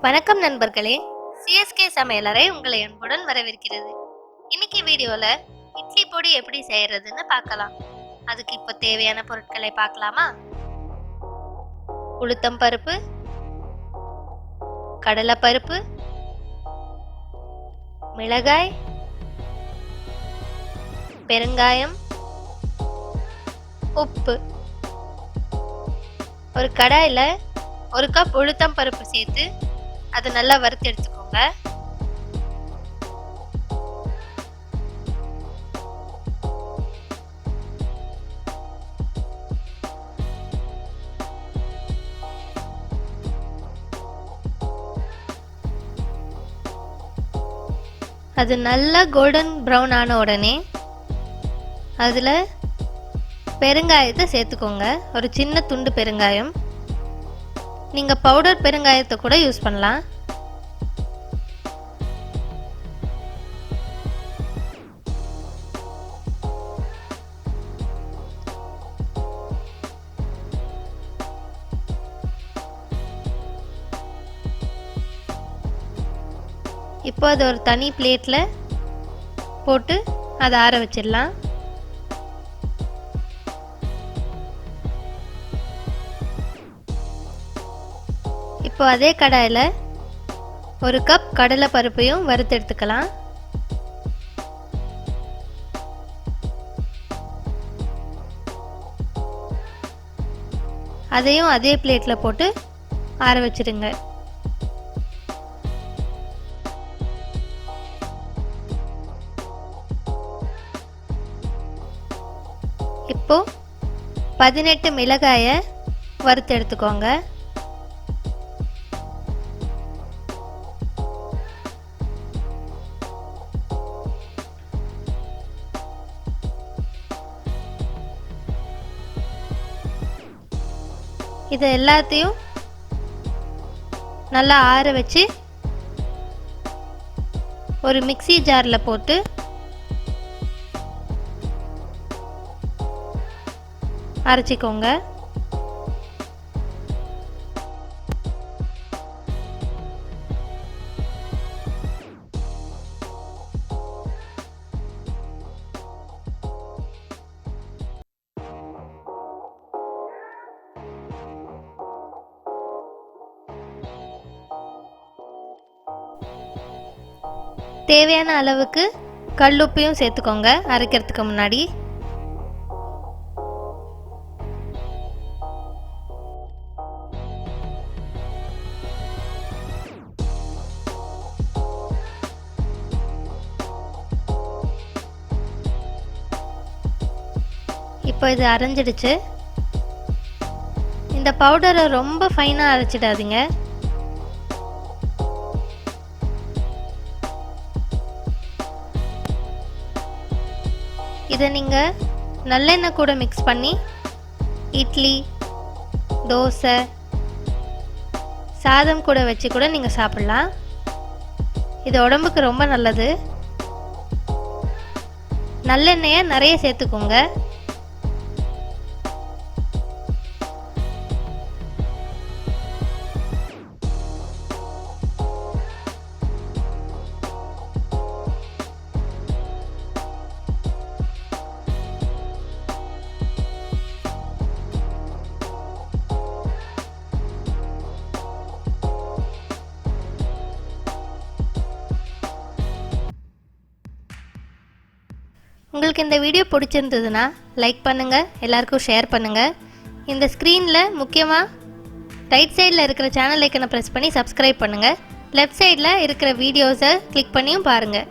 வணக்கம் நண்பர்களே, சிஎஸ்கே சமையலறை உங்களை அன்புடன் வரவேற்கிறது. இன்னைக்கு வீடியோல இட்லி பொடி எப்படி செய்யறதுன்னு பார்க்கலாம். அதுக்கு இப்போ தேவையான பொருட்களை பார்க்கலாமா? உளுத்தம் பருப்பு, கடலைப்பருப்பு, மிளகாய், பெருங்காயம், உப்பு. ஒரு கடாயில 1 கப் உளுத்தம் பருப்பு சேர்த்து அதை நல்லா வறுத்து எடுத்துக்கோங்க. அது நல்லா கோல்டன் ப்ரௌன் ஆன உடனே அதில் பெருங்காயத்தை சேர்த்துக்கோங்க. ஒரு சின்ன துண்டு பெருங்காயம். நீங்கள் பவுடர் பெருங்காயத்தை கூட யூஸ் பண்ணலாம். இப்போ அது ஒரு தனி பிளேட்டில் போட்டு அதை ஆற வச்சிடலாம். இப்போ அதே கடாயில் 1 கப் கடலை பருப்பையும் வறுத்து எடுத்துக்கலாம். அதையும் அதே பிளேட்டில் போட்டு ஆற வச்சிடுங்க. இப்போ 18 மிளகாயை வறுத்து எடுத்துக்கோங்க. இதை எல்லாத்தையும் நல்லா ஆற வச்சு ஒரு மிக்ஸி ஜாரில் போட்டு அரைச்சிக்கோங்க. தேவையான அளவுக்கு கல்லுப்பையும் சேர்த்துக்கோங்க அரைக்கிறதுக்கு முன்னாடி. இப்போ இது அரைஞ்சிடுச்சு. இந்த பவுடரை ரொம்ப ஃபைனாக அரைச்சிடாதீங்க. இதை நீங்கள் நல்லெண்ணெய் கூட மிக்ஸ் பண்ணி இட்லி, தோசை, சாதம் கூட வச்சு கூட நீங்கள் சாப்பிட்லாம். இது உடம்புக்கு ரொம்ப நல்லது. நல்லெண்ணெயை நிறைய சேர்த்துக்கோங்க. உங்களுக்கு இந்த வீடியோ பிடிச்சிருந்ததுன்னா லைக் பண்ணுங்கள், எல்லாருக்கும் ஷேர் பண்ணுங்கள். இந்த ஸ்க்ரீனில் முக்கியமாக ரைட் சைடில் இருக்கிற சேனல் ஐக்கனை ப்ரெஸ் பண்ணி சப்ஸ்கிரைப் பண்ணுங்கள். லெஃப்ட் சைடில் இருக்கிற வீடியோஸை கிளிக் பண்ணியும் பாருங்கள்.